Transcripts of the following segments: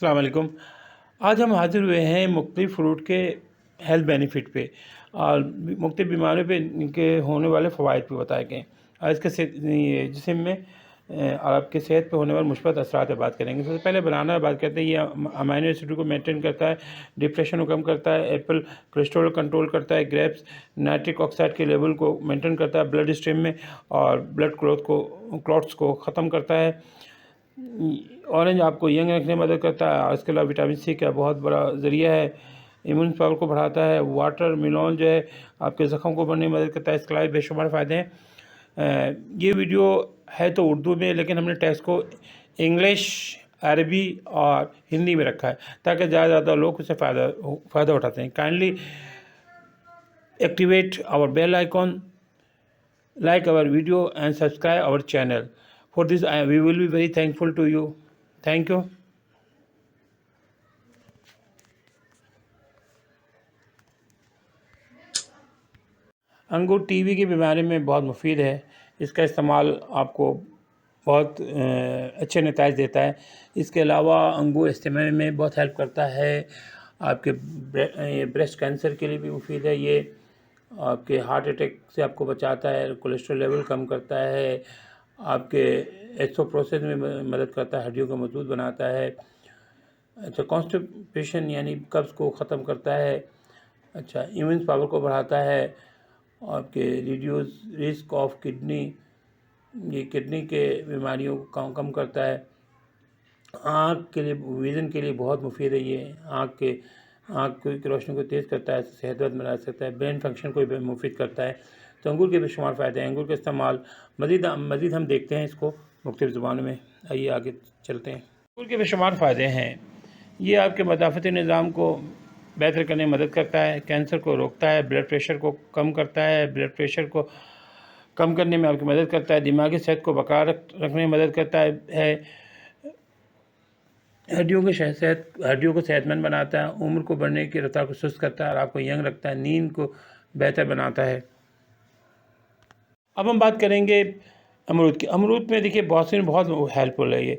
अस्सलाम वालेकुम। आज हम हाज़िर हुए हैं मुख्तलिफ़ फ्रूट के हेल्थ बेनिफिट पे और मुख्तलिफ़ बीमारियों पे इनके होने वाले फ़वाइद पे बताए गए हैं और इसके जिस्म में और आपके सेहत पे होने वाले मुस्बत असरात पे बात करेंगे। सबसे पहले बनाना बात करते हैं। ये अमाइनो एसिड को मेंटेन करता है, डिप्रेशन को कम करता है, एप्पल कोलेस्ट्रॉल कंट्रोल करता है, ग्रेप्स नाइट्रिक ऑक्साइड के लेवल को मेंटेन करता है ब्लड स्ट्रीम में और ब्लड क्लॉट्स को ख़त्म करता है। ऑरेंज आपको यंग रखने में मदद करता है और इसके अलावा विटामिन सी का बहुत बड़ा ज़रिया है। इम्यून पावर को बढ़ाता है। वाटर मिलोन जो है आपके ज़ख्म को बढ़ने में मदद करता है। इसके अलावा बेशुमार फ़ायदे हैं। ये वीडियो है तो उर्दू में, लेकिन हमने टेक्स्ट को इंग्लिश, अरबी और हिंदी में रखा है ताकि ज़्यादा लोग उससे फ़ायदा उठाते हैं। Kindly activate our bell icon, like our video and subscribe our channel. For this we will be very thankful to you. Thank you. अंगूर टीबी की बीमारी में बहुत मुफीद है। इसका इस्तेमाल आपको बहुत अच्छे नताइज देता है। इसके अलावा अंगूर इस्तेमाल में बहुत हेल्प करता है। आपके ब्रेस्ट कैंसर के लिए भी मुफीद है। ये आपके हार्ट अटैक से आपको बचाता है, कोलेस्ट्रॉल लेवल कम करता है, आपके एक्सोप्रोसेस में मदद करता है, हड्डियों को मजबूत बनाता है। अच्छा, कॉन्स्टिपेशन यानी कब्ज़ को ख़त्म करता है। अच्छा, इम्यून पावर को बढ़ाता है। आपके रिड्यूस रिस्क ऑफ किडनी, ये किडनी के बीमारियों को कम करता है। आँख के लिए, विज़न के लिए बहुत मुफीद है। ये आँख की रोशनी को तेज़ करता है, सेहतमंद बना सकता है, ब्रेन फंक्शन को भी मुफीद करता है। तो अंगूर के बेशुमार फ़ायदे हैं। अंगूर का इस्तेमाल मज़ीद हम देखते हैं इसको मुख्तलिफ़ ज़ुबानों में। आइए आगे चलते हैं। अंगूर के बेशुमार फ़ायदे हैं। ये आपके मदाफ़ती निज़ाम को बेहतर करने में मदद करता है, कैंसर को रोकता है, ब्लड प्रेशर को कम करता है, ब्लड प्रेशर को कम करने में आपकी मदद करता है, दिमागी सेहत को बरकरार रखने में मदद करता है, हड्डियों को सेहतमंद बनाता है, उम्र को बढ़ने की रफ्तार को सुस्त करता है और आपको यंग रखता है, नींद को बेहतर बनाता है। अब हम बात करेंगे अमरूद की। अमरूद में देखिए बहुत हेल्पफुल है ये।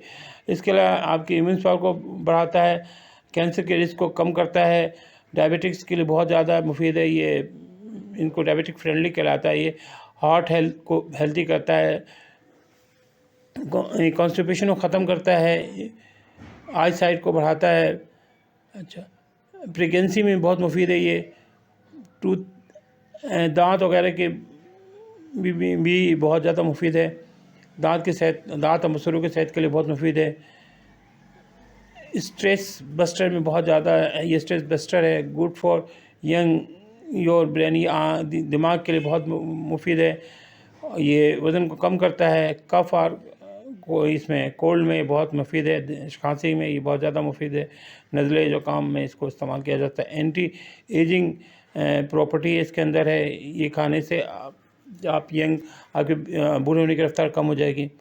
इसके अलावा आपकी इम्यून पावर को बढ़ाता है, कैंसर के रिस्क को कम करता है, डायबिटिक्स के लिए बहुत ज़्यादा मुफीद है ये। इनको डायबिटिक फ्रेंडली कहलाता है ये। हार्ट हेल्थ को हेल्दी करता है, कॉन्स्टिपेशन को ख़त्म करता है, आई साइट को बढ़ाता है। अच्छा, प्रेगनेंसी में बहुत मुफीद है ये। दांत वगैरह के भी बहुत ज़्यादा मुफीद है। दांत और मसूरों की सेहत के लिए बहुत मुफीद है। स्ट्रेस बस्टर में बहुत ज़्यादा ये स्ट्रेस बस्टर है। Good for young your brain, ये दिमाग के लिए बहुत मुफीद है। ये वज़न को कम करता है। कफ और इसमें कोल्ड में बहुत मुफीद है। खांसी में ये बहुत ज़्यादा मुफीद है। नज़ले जो काम में इसको इस्तेमाल किया जाता है। एंटी एजिंग प्रॉपर्टी इसके अंदर है। ये खाने से आप यंग, आपके बूढ़े होने की रफ्तार कम हो जाएगी।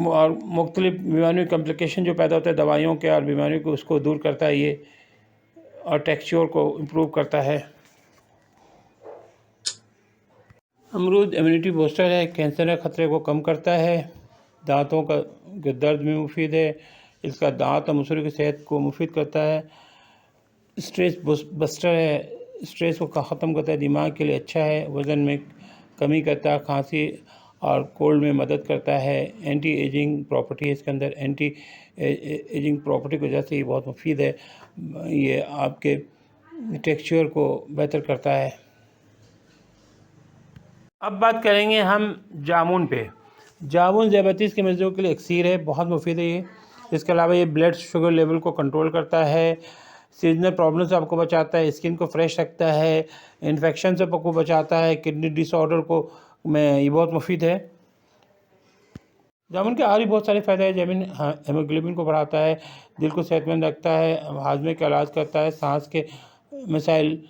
और मुख्तलिफ बीमारियों कॉम्प्लिकेशन जो पैदा होता है दवाइयों के और बीमारियों को, उसको दूर करता है ये और टेक्सचर को इम्प्रूव करता है। अमरूद इम्यूनिटी बूस्टर है, कैंसर के ख़तरे को कम करता है, दांतों का दर्द में मुफीद है। इसका दांत और मसूरों की सेहत को मुफीद करता है। स्ट्रेस बस्टर है, स्ट्रेस को ख़त्म करता है, दिमाग के लिए अच्छा है, वज़न में कमी करता है, खांसी और कोल्ड में मदद करता है। एंटी एजिंग प्रॉपर्टी है इसके अंदर। एंटी एजिंग प्रॉपर्टी की वजह से ये बहुत मुफीद है। ये आपके टेक्सचर को बेहतर करता है। अब बात करेंगे हम जामुन पे। जामुन ज़ियाबतीस के मरीजों के लिए इक्सीर है, बहुत मुफीद है ये। इसके अलावा ये ब्लड शुगर लेवल को कंट्रोल करता है, सीजनल प्रॉब्लम से आपको बचाता है, स्किन को फ्रेश रखता है, इन्फेक्शन से आपको बचाता है, किडनी डिसऑर्डर को में ये बहुत मुफीद है। जामुन के और भी बहुत सारे फ़ायदे हैं। जामुन हेमोग्लोबिन को बढ़ाता है, दिल को सेहतमंद रखता है, हाजमे का इलाज करता है, सांस के मसाइल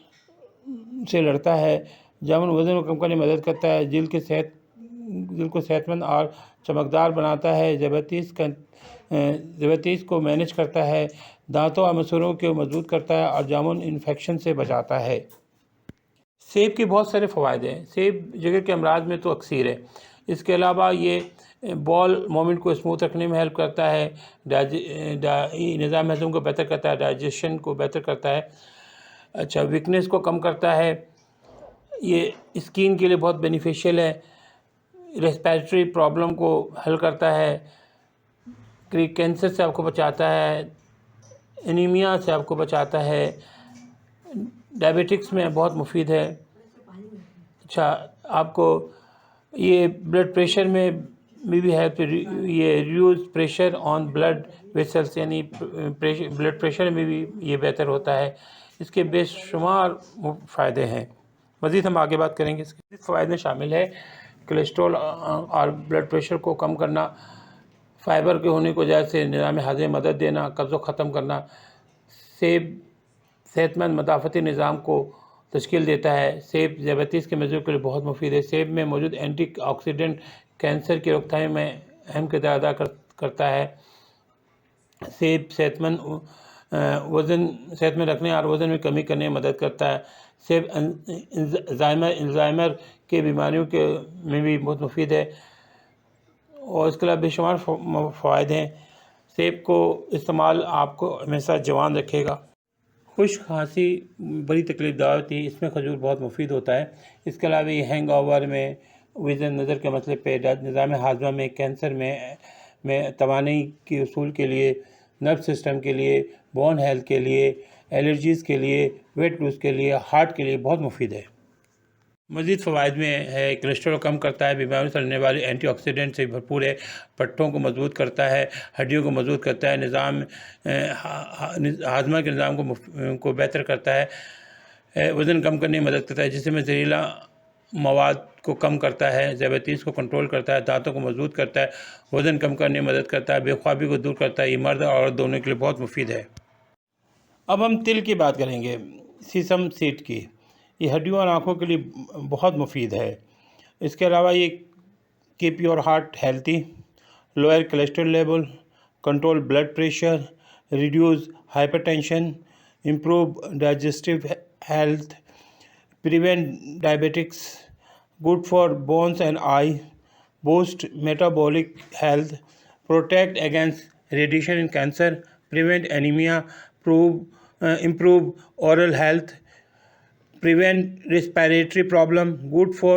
से लड़ता है। जामुन वज़न को कम करने में मदद करता है, दिल को सेहतमंद और चमकदार बनाता है, ज़ियाबतीस को मैनेज करता है, दांतों और मसूरों को मजबूत करता है और जामुन इन्फेक्शन से बचाता है। सेब के बहुत सारे फ़वाइद हैं। सेब जिगर के अमराज में तो अक्सीर है। इसके अलावा ये बॉल मोमेंट को स्मूथ रखने में हेल्प करता है, निज़ाम हज़म को बेहतर करता है, डाइजेशन को बेहतर करता है। अच्छा, वीकनेस को कम करता है, ये स्किन के लिए बहुत बेनिफिशियल है, रेस्पिरेटरी प्रॉब्लम को हल करता है, कैंसर से आपको बचाता है, एनीमिया से आपको बचाता है, डायबिटिक्स में बहुत मुफीद है। अच्छा, आपको ये ब्लड प्रेशर में भी हेल्प, ये reduce pressure on blood vessels, यानी ब्लड प्रेशर में भी ये बेहतर होता है। इसके बेशुमार फ़ायदे हैं। मज़ीद हम आगे बात करेंगे। इसके फ़वाइद में शामिल है कोलेस्ट्रॉल और ब्लड प्रेशर को कम करना, फाइबर के होने की वजह से निज़ाम हाज़िम में मदद देना, कब्ज़ ख़त्म करना। सेब सेहतमंद मदाफ़ती निज़ाम को तश्कील देता है। सेब ज़ियाबतीस के मरीज़ों के लिए बहुत मुफीद है। सेब में मौजूद एंटीऑक्सीडेंट कैंसर की रोकथाम में अहम किरदार अदा करता है। सेब सेहतमंद रखने और वज़न में कमी करने में मदद करता है। सेब अल्ज़ाइमर के बीमारियों में भी बहुत मुफीद है और इसके अलावा बेशुमार फ़वाइद हैं। सेब को इस्तेमाल आपको हमेशा जवान रखेगा। खुश्क खांसी बड़ी तकलीफ दार होती है, इसमें खजूर बहुत मुफीद होता है। इसके अलावा ये हैंग ओवर में, विज़न नज़र के मसले पे, निज़ाम हाज़मा में, कैंसर में तवानाई के उसूल के लिए, नर्व सिस्टम के लिए, बोन हेल्थ के लिए, एलर्जीज़ के लिए, वेट लूज़ के लिए, हार्ट के लिए बहुत मुफीद है। मज़ीद फ़वाइद में है कोलेस्ट्रॉल कम करता है, बीमारियों से लड़ने वाले एंटीऑक्सीडेंट से भरपूर है, पट्टों को मजबूत करता है, हड्डियों को मजबूत करता है, निज़ाम हाज़मा के निज़ाम को बेहतर करता है, वज़न कम करने में मदद करता है, जिसमें जहरीला मवाद को कम करता है, ज़ियाबतीस को कंट्रोल करता है, दांतों को मजबूत करता है, वज़न कम करने में मदद करता है, बेख्वाबी को दूर करता है। ये मर्द और औरत दोनों के लिए बहुत मुफीद है। अब हम तिल की बात करेंगे, सीसम सीड की। ये हड्डियों और आँखों के लिए बहुत मुफीद है। इसके अलावा ये keep your heart healthy, lower cholesterol level, control blood pressure, reduce hypertension, improve digestive health, prevent diabetics, good for bones and I, boost metabolic health, protect against radiation in cancer, prevent anaemia, improve oral health, prevent respiratory problem, good for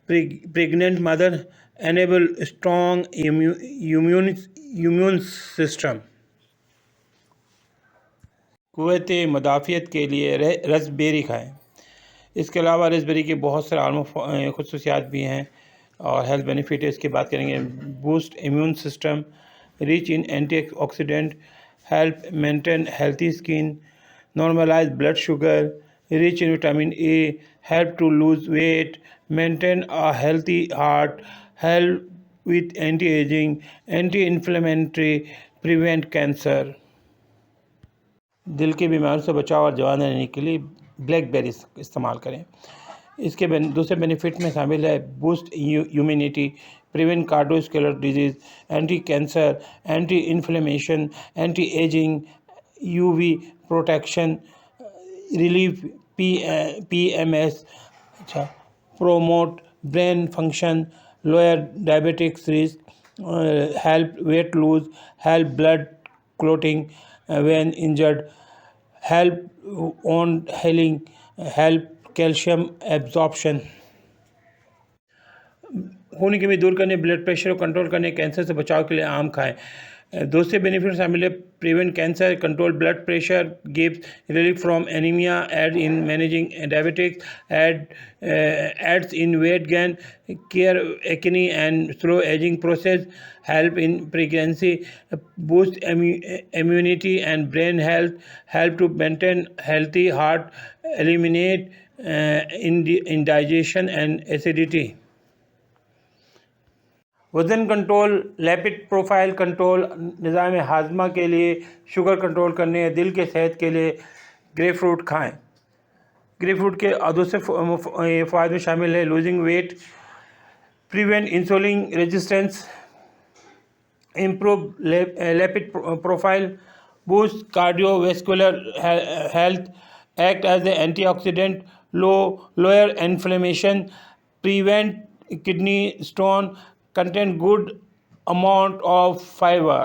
pregnant mother, enable strong immune system। क़ुव्वत मदाफ़ियत के लिए raspberry खाएँ। इसके अलावा raspberry के बहुत सारे आलमी ख़ुसूसियात भी हैं और हेल्थ बेनिफिट है, इसकी बात करेंगे। Boost immune system, rich in antioxidant, help maintain healthy skin, normalize blood sugar, rich in vitamin A, help to lose weight, maintain a healthy heart, help with anti-aging, anti-inflammatory, prevent cancer। दिल की बीमारियों से बचाव और जवान रहने के लिए ब्लैकबेरीज इस्तेमाल करें। इसके दूसरे बेनिफिट में शामिल है boost immunity, prevent cardiovascular disease, anti cancer, anti inflammation, anti ageing, UV protection, relief PMS, अच्छा, promote brain function, lower diabetics risk, help weight lose, help blood clotting when injured, help on healing, help calcium absorption. खून की कमी दूर करने, blood pressure को control करने, cancer से बचाव के लिए आम खाएं। दूसरे बेनिफिट शामिल है prevent cancer, control blood pressure, gives relief from anaemia, aid in managing diabetics, aids in weight gain, care acne and slow ageing process, help in pregnancy, boost immunity and brain health, help to maintain healthy heart, eliminate indigestion and acidity. वज़न control, lipid profile control, निज़ाम हाज़मा के लिए, sugar control करने, दिल के सेहत के लिए ग्रेपफ्रूट खाएं। ग्रेपफ्रूट के दूसरे फ़ायदे में शामिल है losing weight, prevent insulin resistance, improve lipid profile, boost cardiovascular health, act as a antioxidant, lower inflammation, prevent kidney stone, contain good amount of fiber.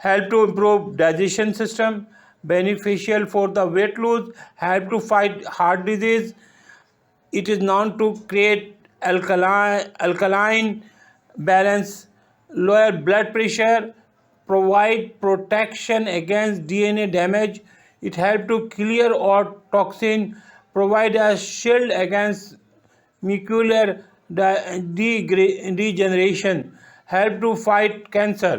help to improve digestion system, beneficial for the weight lose, help to fight heart disease. It is known to create alkaline balance, lower blood pressure, provide protection against DNA damage. It help to clear out toxin, provide a shield against macular degeneration, help to fight cancer.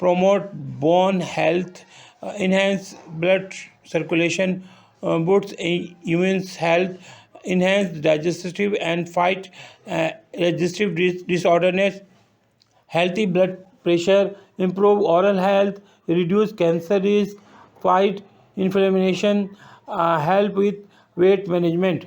promote bone health, enhance blood circulation, boosts immune health, enhance digestive and fight digestive disorders, healthy blood pressure, improve oral health, reduce cancer risk, fight inflammation, help with weight management.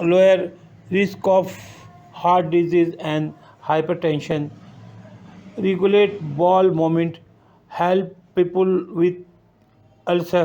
lower risk of heart disease and hypertension, regulate bowel movement, help people with ulcer.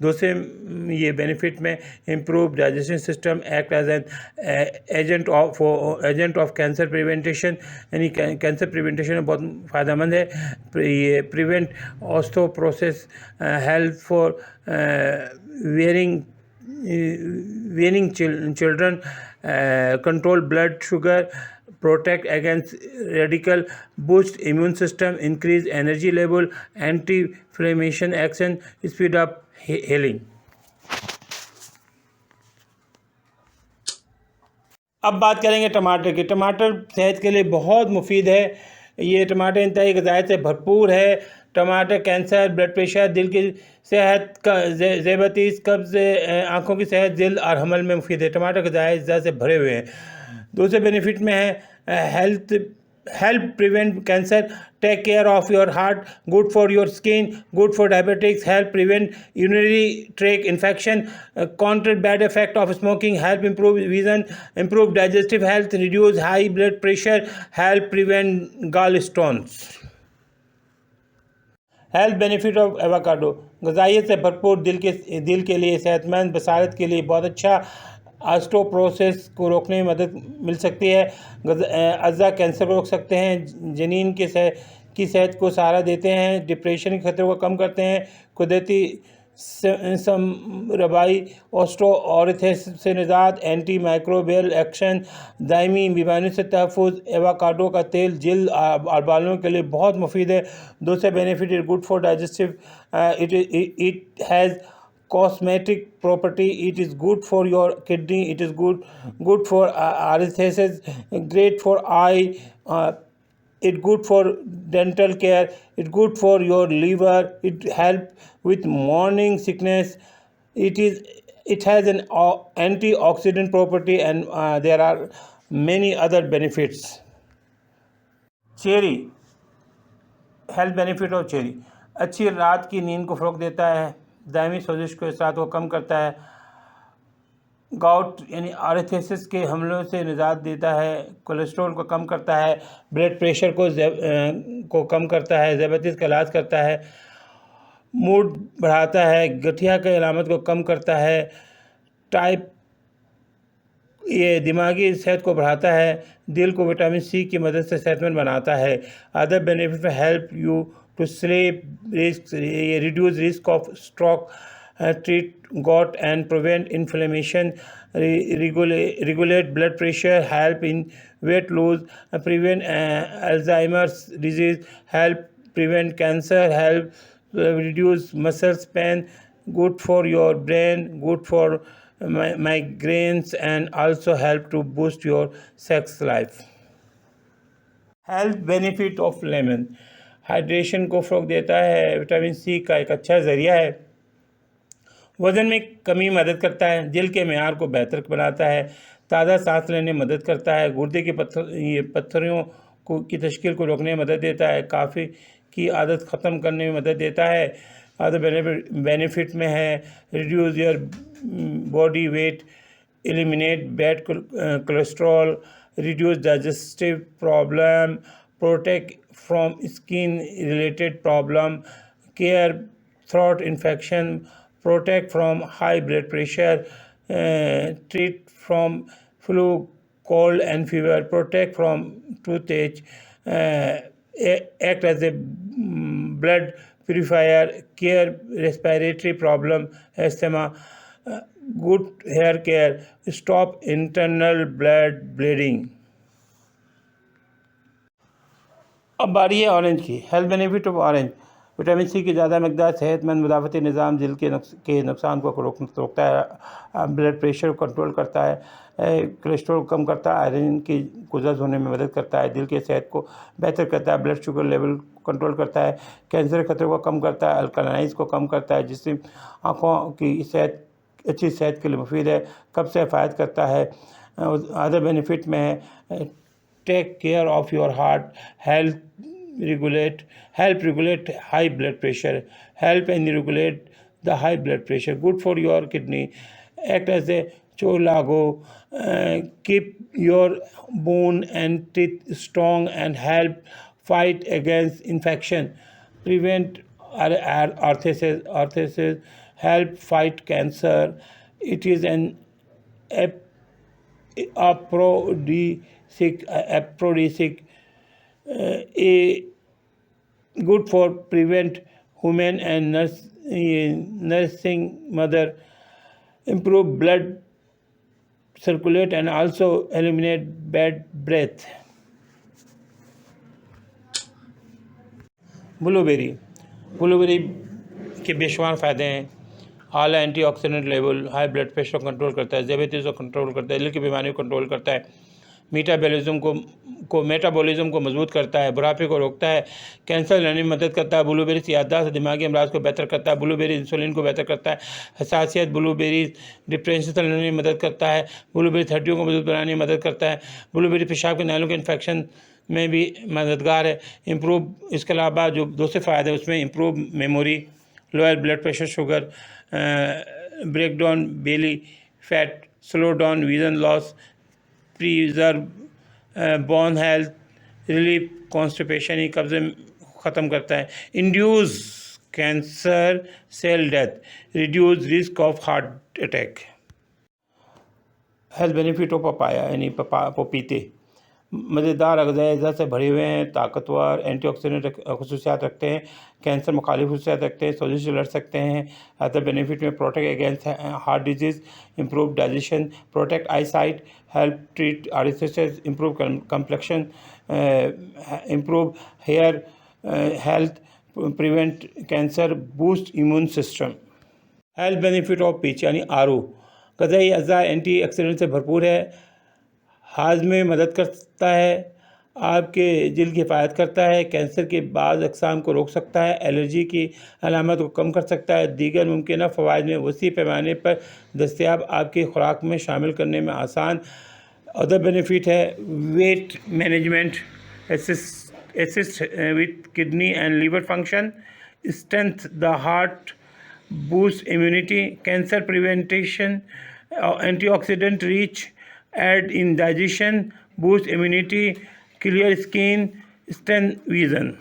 दूसरे ये benefit में improve digestion system, act as an agent of cancer preventation, यानी cancer preventation में बहुत फ़ायदेमंद है। ये prevent osteoporosis, help for weaning children, control blood sugar, protect against radical, boost immune system, increase energy level, anti-inflammation action, speed up healing. अब बात करेंगे टमाटर की। टमाटर सेहत के लिए बहुत मुफीद है। ये टमाटर इंतहाई ग़िज़ायत से भरपूर है। टमाटर कैंसर, ब्लड प्रेशर, दिल की सेहत, ज़ेबतीस, कब्ज़, आँखों की सेहत, दिल और हमल में मुफीद है। टमाटर ग़िज़ाई अज्जा से भरे हुए हैं। दूसरे बेनिफिट में है help prevent cancer, take care of your heart, good for your skin, good for diabetics, help prevent urinary tract infection, counter bad effect of smoking, help improve vision, improve digestive health, reduce high blood pressure, help prevent gallstones. Health benefit of avocado, ग़िज़ाइयत से भरपूर, दिल के लिए सेहतमंद, बसारत के लिए बहुत अच्छा, ऑस्टियोपोरोसिस को रोकने में मदद मिल सकती है, अज़ा कैंसर को रोक सकते हैं, जनीन की सेहत को सहारा देते हैं, डिप्रेशन के खतरे को कम करते हैं, कुदरती रबाई, ऑस्टियोआर्थराइटिस से निजात, एंटी माइक्रोबियल एक्शन, दायमी बीमारियों से तहफ़्फ़ुज़। एवोकाडो का तेल जिल्द और बालों के लिए बहुत मुफीद है। दूसरे benefit is good for digestive, it has cosmetic property, it is good for your kidney, it is good for arthritis, great for eye, it good for dental care, it good for your liver, it help with morning sickness, it has an antioxidant property, and there are many other benefits. Cherry, health benefit of cherry, अच्छी रात की नींद को फ़रोग़ देता है, दायमी सोजिश को इस्रात को कम करता है, गाउट यानी आर्थराइटिस के हमलों से निजात देता है, कोलेस्ट्रॉल को कम करता है, ब्लड प्रेशर को कम करता है, ज़ेबतीस का इलाज करता है, मूड बढ़ाता है, गठिया के अलामत को कम करता है, ये दिमागी सेहत को बढ़ाता है, दिल को विटामिन सी की मदद से सेहतमंद बनाता है। Other benefit help you to sleep, reduce risk of stroke, treat gout and prevent inflammation, regulate blood pressure, help in weight loss, prevent Alzheimer's disease, help prevent cancer, help reduce muscle pain, good for your brain, good for migraines, and also help to boost your sex life. Health benefit of lemon, hydration को फ़रोग़ देता है, vitamin C का एक अच्छा ज़रिया है, वज़न में कमी मदद करता है, दिल के मेयार को बेहतर बनाता है, ताज़ा सांस लेने में मदद करता है, गुर्दे के पत्थरों की तश्कील को रोकने में मदद देता है, काफ़ी की आदत ख़त्म करने में मदद देता है। अदर बेनिफिट में है reduce your body weight, eliminate bad cholesterol, reduce digestive problem, protect from skin related problem, care throat infection, protect from high blood pressure, treat from flu, cold and fever, protect from toothache, act as a blood purifier, care respiratory problem, asthma, good hair care, stop internal blood bleeding. अब बारी है orange की। Health benefit of orange, vitamin C की ज़्यादा मकदार सेहतमंद मुदाफ़ती निज़ाम, दिल के नुकसान को रोकता है, ब्लड प्रेशर को कंट्रोल करता है, कोलेस्ट्रॉल कम करता है, आयरन की गुज़र होने में मदद करता है, दिल के सेहत को बेहतर करता है, ब्लड शुगर लेवल कंट्रोल करता है, कैंसर के खतरे को कम करता है, अल्कलाइंस को कम करता है, जिससे आँखों की सेहत अच्छी सेहत के लिए मुफीद है, कब्ज़ से हिफाजत करता है। अदर बेनिफिट में है take care of your heart, help regulate high blood pressure, help and regulate the high blood pressure, good for your kidney, act as a cholago, keep your bone and teeth strong and help fight against infection, prevent arthritis, help fight cancer. It is an aphrodisiac, good for prevent women and nursing mother, improve blood circulate and also eliminate bad breath. Blueberry के बेशुमार फ़ायदे हैं। आला antioxidant level, high blood pressure को control करता है, ज़ियाबेतीस को control करता है, दिल की बीमारियों को कंट्रोल करता है, मेटाबॉलिज्म को मजबूत करता है, बुढ़ापे को रोकता है, कैंसर लड़ने में मदद करता है। ब्लूबेरीज याददाश्त और दिमागी अमराज को बेहतर करता है। ब्लूबेरी इंसुलिन को बेहतर करता है। हसासियत, ब्लूबेरीज डिप्रेशन से लड़ने में मदद करता है। ब्लूबेरी हड्डियों को मजबूत बनाने में मदद करता है। ब्लूबेरी पेशाब के नालों के इन्फेक्शन में भी मददगार है। इम्प्रूव, इसके अलावा जो दूसरे फ़ायदे हैं उसमें improve memory, lower blood pressure, sugar, break down belly fat, slow down vision loss, preserve bone health, relief constipation, ये कब्ज़े ख़त्म करता है। Induce cancer cell death, reduce risk of heart attack. Health benefit of papaya यानी पपीते मज़ेदार ग़ज़ाई अज़ा से भरे हुए हैं, ताकतवर, एंटीऑक्सीडेंट ख़ुसूसियात रखते हैं, कैंसर मुखालिफ ख़ुसूसियात रखते हैं, सोजिश से लड़ सकते हैं। अदर बेनिफिट में protect against heart disease, improve digestion, protect eyesight, help treat arthritis, improve complexion, improve hair health, prevent cancer, boost immune system. Health benefit of peach यानी आरू ग़ज़ाई अज़ा एंटीऑक्सीडेंट से भरपूर है, हाजमे में मदद करता है, आपके जिल्द की हिफाजत करता है, कैंसर के बाज़ अक़साम को रोक सकता है, एलर्जी की अलामत को कम कर सकता है, दीगर मुमकिन फ़वाइद में वसी पैमाने पर दस्तयाब, आपकी खुराक में शामिल करने में आसान। अदर बेनिफिट है weight management, assist with kidney and liver function, strength the heart, boost immunity, cancer prevention, antioxidant rich, aid in digestion, boost immunity, clear skin, strengthen vision.